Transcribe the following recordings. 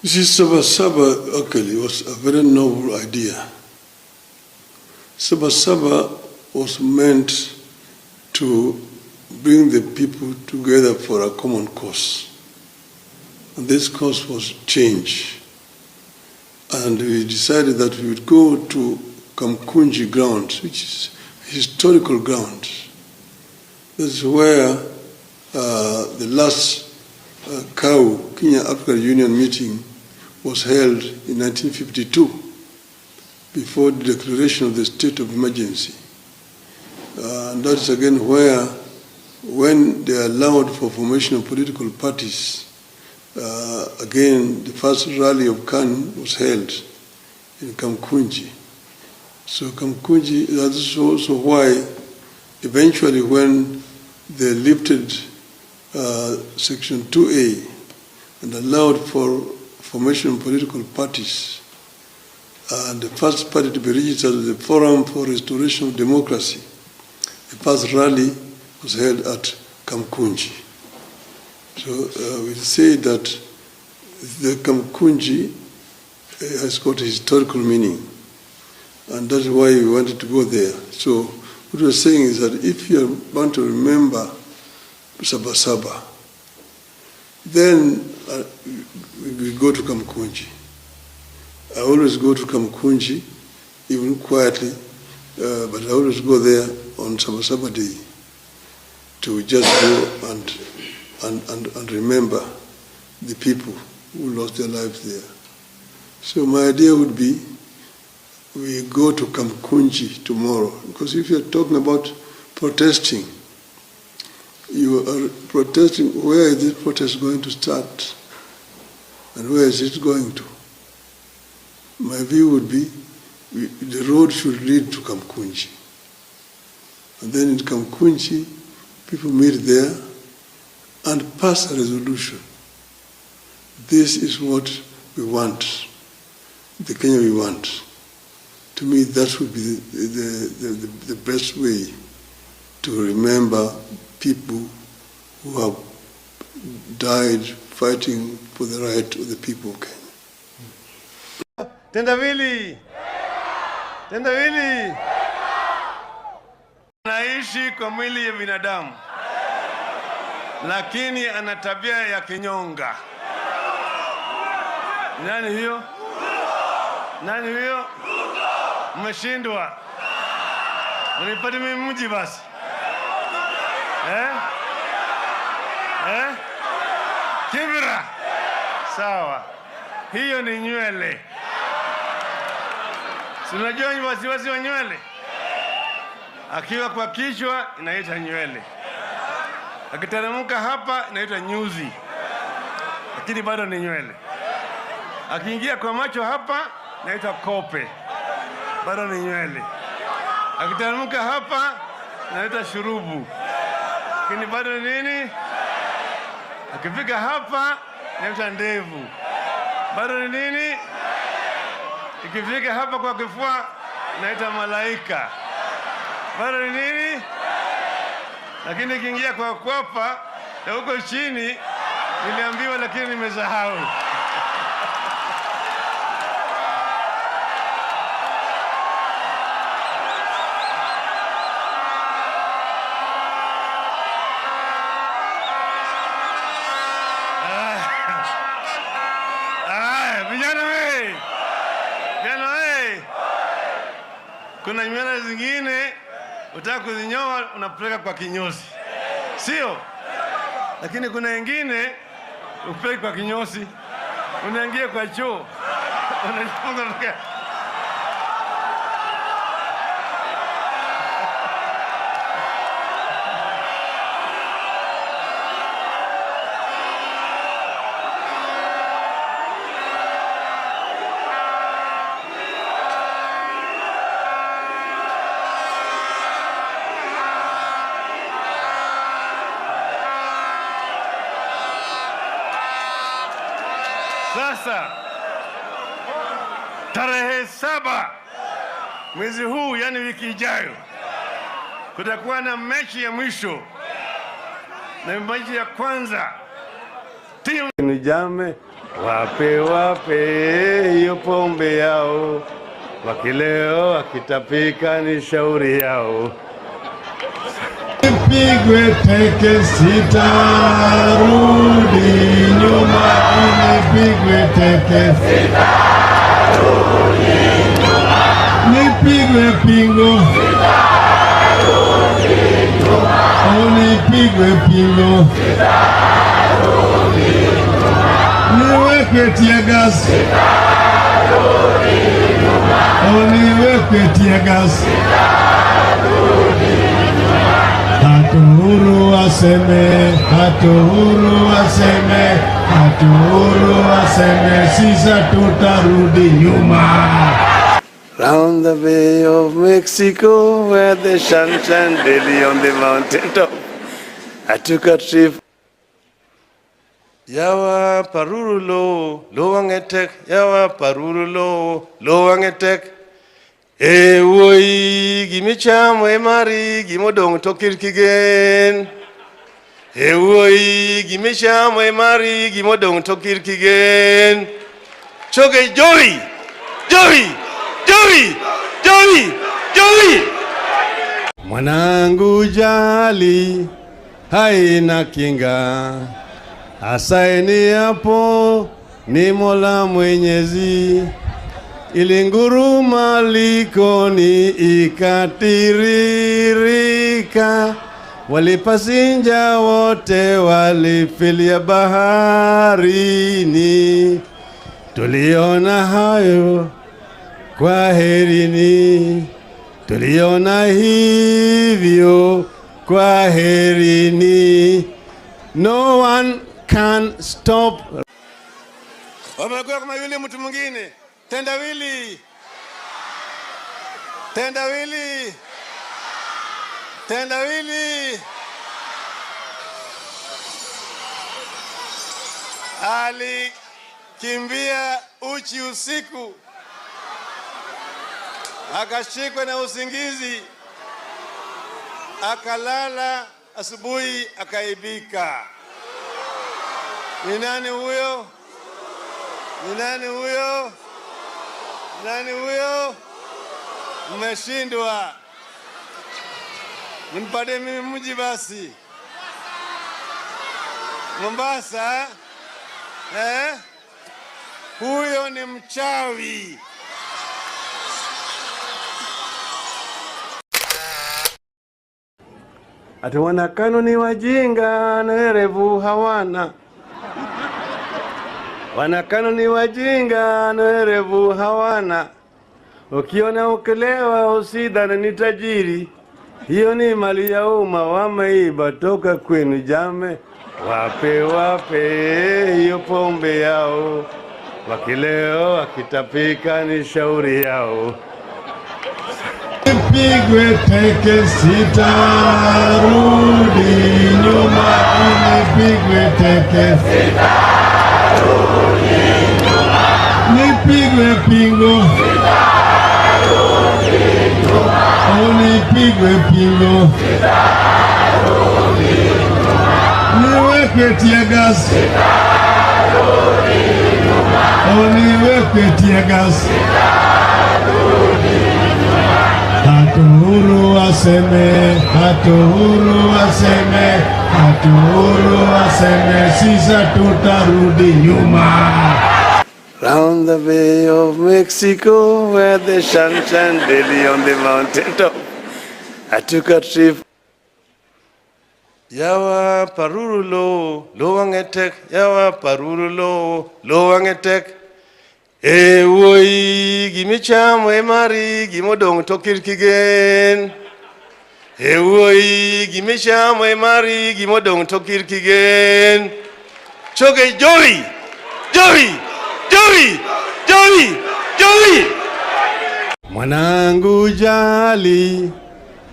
You see, Saba actually was a very noble idea. Saba was meant to bring the people together for a common cause. And this cause was change. And we decided that we would go to Kamkunji grounds, which is historical grounds. This is where the last Kenya African Union meeting was held in 1952, before the declaration of the state of emergency. And that's again where, when they allowed for formation of political parties, again, the first rally of KANU was held in Kamkunji. So Kamkunji, that's also why eventually when they lifted Section 2A and allowed for formation of political parties, and the first party to be registered as the Forum for Restoration of Democracy, the first rally was held at Kamkunji. So we say that the Kamkunji has got a historical meaning, and that's why we wanted to go there. So what we're saying is that if you want to remember Saba, then we go to Kamkunji. I always go to Kamkunji, even quietly, but I always go there on Saba Day to just go and remember the people who lost their lives there. So my idea would be we go to Kamkunji tomorrow, because if you're talking about protesting, you are protesting, where is this protest going to start? And where is it going to? My view would be the road should lead to Kamkunji. And then in Kamkunji, people meet there and pass a resolution. This is what we want, the Kenya we want. To me, that would be the best way to remember people who have died fighting for the right of the people of Kenya. Tendawili! Tendawili! Anaishi kwa mwili ya binadamu, lakini ana tabia ya kinyonga. Nani hiyo? Nani hiyo? Mmeshindwa. Unipate mimi mji basi. Kibra. Sawa. Hiyo ni nywele. Si unajua wasiwasi wa nywele? Akiwa kwa kichwa inaitwa nywele. Akiteremka hapa inaitwa nyuzi. Lakini bado ni nywele. Akiingia kwa macho hapa inaitwa kope. Bado ni nywele. Akiteremka hapa inaitwa shurubu. Lakini bado ni nini? Akifika hapa inaitwa ndevu. Bado ni nini? Ikifika hapa kwa kifua inaitwa malaika. Bado ni nini? Lakini ikiingia kwa kwapa na huko chini niliambiwa, lakini nimesahau. Kuna nywele zingine utaka kuzinyoa unapeleka kwa kinyozi, sio? Lakini kuna wengine upeleka kwa kinyozi, unaingia kwa choo, unajifunga. Sasa tarehe 7 mwezi huu, yani wiki ijayo, kutakuwa na mechi ya mwisho, na mechi ya kwanza timu ni Jame wape hiyo pombe yao, wakileo wakitapika ni shauri yao. Nipigwe teke sitarudi nyuma, nipigwe teke sitarudi nyuma, nipigwe pingo sitarudi nyuma, nipigwe pingo sitarudi nyuma, niwekwe tiagas sitarudi nyuma, niwekwe tiagas sitarudi nyuma. Hatuhuru waseme, sisa tutarudi nyuma. Round the Bay of Mexico, where the sun shone daily on the mountain top, I took a trip. Yawa parurulo, lo wangetek, yawa parurulo, lo wangetek. Woi gimicham mari gimodong tokirkigen. Woi gimicham mari gimodong tokirkigen. Choge joy. Mwanangu jali haina kinga, asaini hapo ni Mola Mwenyezi. Ilinguruma likoni ikatiririka, walipasinja wote walifilia baharini. Tuliona hayo, kwaherini. Tuliona hivyo, kwaherini. No one can stop. Wamekuwa kama yule mtu mwingine. Tendawili. Alikimbia uchi usiku, akashikwa na usingizi, akalala, asubuhi akaibika. Ni nani huyo? Mmeshindwa. Nimpade mimi mji basi. Mombasa. Huyo ni mchawi. Ati wanakano ni wajinga na werevu hawana. Wanakano ni wajinga na werevu hawana. Ukiona ukelewa usidhani ni tajiri, hiyo ni mali ya umma, wameiba toka kwenu jame. Wape hiyo pombe yao, wakileo wakitapika ni shauri yao. Nipigwe teke sitarudi nyuma, nipigwe teke sitarudi nyuma, nipigwe pingo sitarudi nyuma, nipigwe pingo sitarudi nyuma, niwekwe tiagas sitarudi nyuma, niwekwe tiagas sitarudi nyuma. Hatuhuru waseme, sisa tutarudi nyuma. Round the Bay of Mexico, where the sun shone daily on the mountain top, I took a trip. Yawa parurulo, lo wangetek, yawa parurulo, lo wangetek. Woi gimicham mari gimodong tokirkigen. Woi gimicham mari gimodong tokirkigen. Choge joy. Mwanangu jali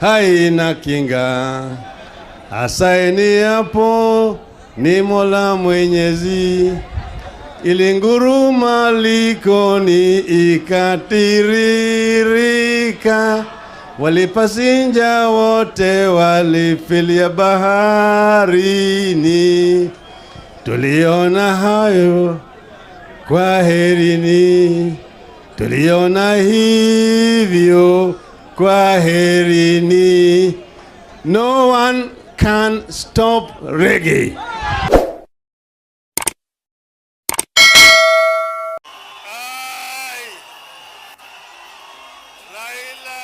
haina kinga, asaini hapo ni Mola Mwenyezi. Ilinguruma likoni ikatiririka, walipasinja wote walifilia baharini. Tuliona hayo, kwaherini. Tuliona hivyo, kwaherini. No one can stop reggae. Raila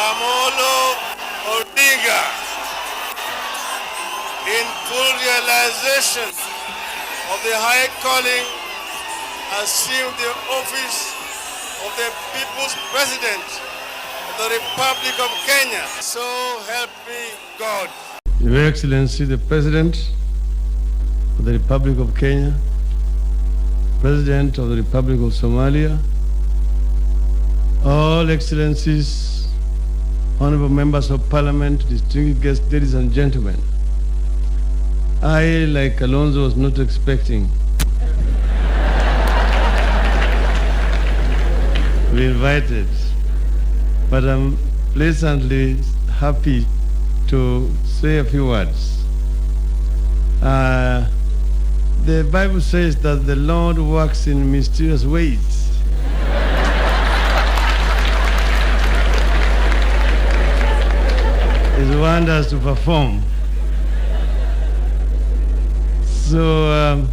Amolo Odinga, in full realization of the high calling, assumed the office of the People's President of the Republic of Kenya. So help me God. Your Excellency, the President of the Republic of Kenya, President of the Republic of Somalia, all Excellencies, Honorable Members of Parliament, distinguished guests, ladies and gentlemen, I, like Alonso, was not expecting to be invited, but I'm pleasantly happy to say a few words. The Bible says that the Lord works in mysterious ways. His wonders to perform. So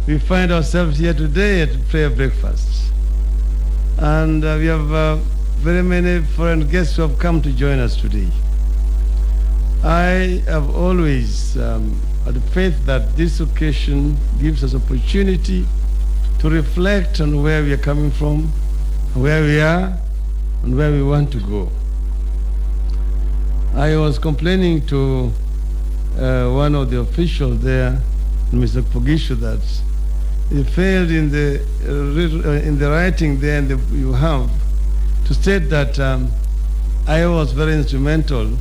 we find ourselves here today at prayer breakfast. And we have very many foreign guests who have come to join us today. I have always had faith that this occasion gives us opportunity to reflect on where we are coming from, where we are, and where we want to go. I was complaining to one of the officials there, Mr. Pogisho, that he failed in the writing there, and you have to state that I was very instrumental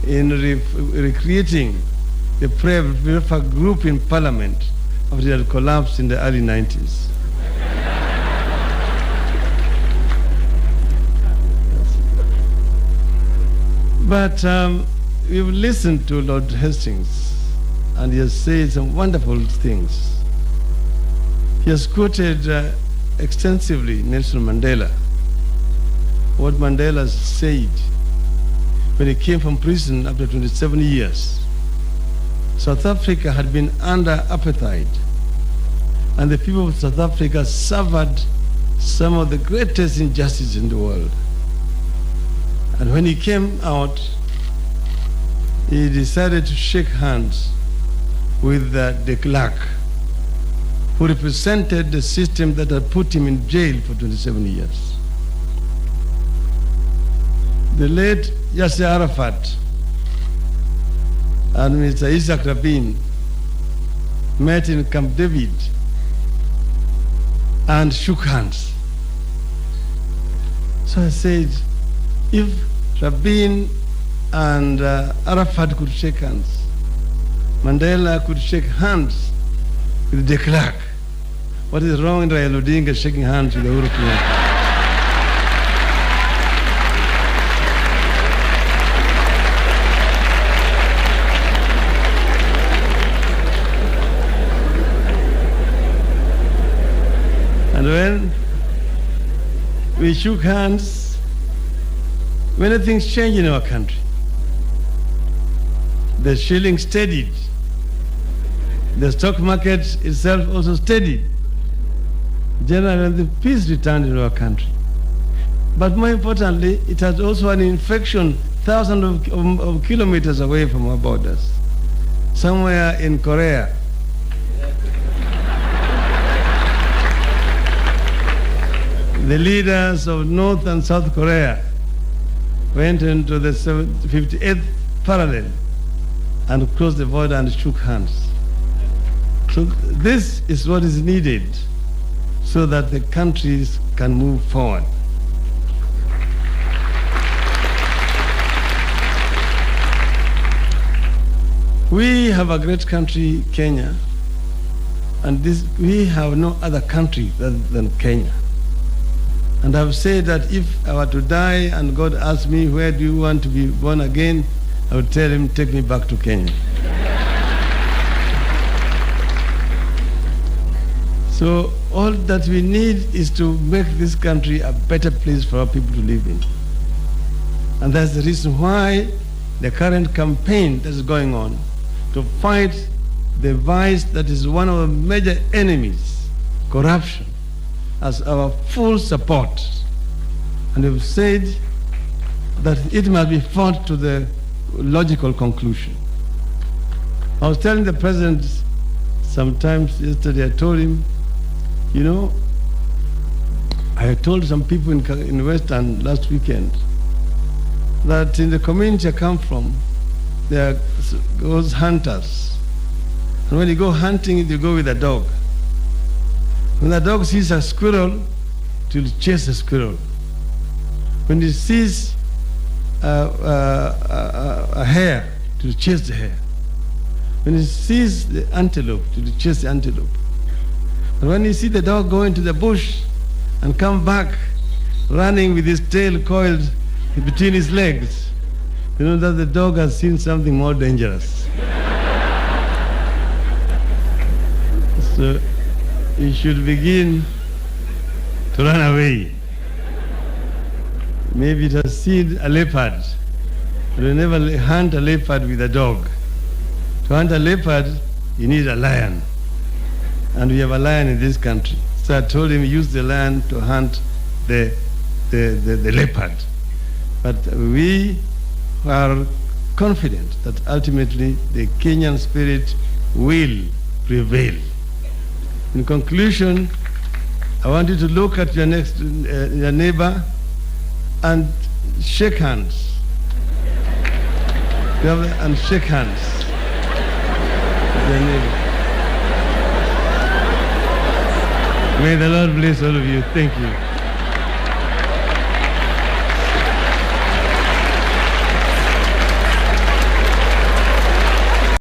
in recreating the prayer group in Parliament after it had collapsed in the early 90s. But we've listened to Lord Hastings, and he has said some wonderful things. He has quoted extensively Nelson Mandela, what Mandela said when he came from prison after 27 years. South Africa had been under apartheid, and the people of South Africa suffered some of the greatest injustices in the world. And when he came out, he decided to shake hands with de Klerk, who represented the system that had put him in jail for 27 years. The late Yasser Arafat and Mr. Isaac Rabin met in Camp David and shook hands. So I said, if Rabin and Arafat could shake hands, Mandela could shake hands with de Klerk, what is wrong in Raila Odinga shaking hands with the Uhuru Kenyatta? And when we shook hands, many things changed in our country. The shilling steadied. The stock market itself also steadied. Generally, the peace returned in our country. But more importantly, it has also an infection thousands of kilometers away from our borders. Somewhere in Korea, the leaders of North and South Korea went into the 58th parallel and crossed the border and shook hands. So this is what is needed so that the countries can move forward. We have a great country, Kenya, and we have no other country than Kenya. And I've said that if I were to die and God asked me, where do you want to be born again? I would tell him, take me back to Kenya. So all that we need is to make this country a better place for our people to live in. And that's the reason why the current campaign that is going on to fight the vice that is one of our major enemies, corruption, has our full support. And we've said that it must be fought to the logical conclusion. I was telling the president sometimes yesterday, I told him, you know, I told some people in Western last weekend that in the community I come from, there goes hunters. And when you go hunting, you go with a dog. When the dog sees a squirrel, it will chase the squirrel. When it sees a hare, it will chase the hare. When it sees the antelope, it will chase the antelope. But when you see the dog go into the bush and come back running with his tail coiled between his legs, you know that the dog has seen something more dangerous. So he should begin to run away. Maybe it has seen a leopard. But you never hunt a leopard with a dog. To hunt a leopard, you need a lion. And we have a lion in this country. So I told him use the lion to hunt the leopard. But we are confident that ultimately the Kenyan spirit will prevail. In conclusion, I want you to look at your your neighbor and shake hands. And shake hands with your neighbor. May the Lord bless all of you. Thank you.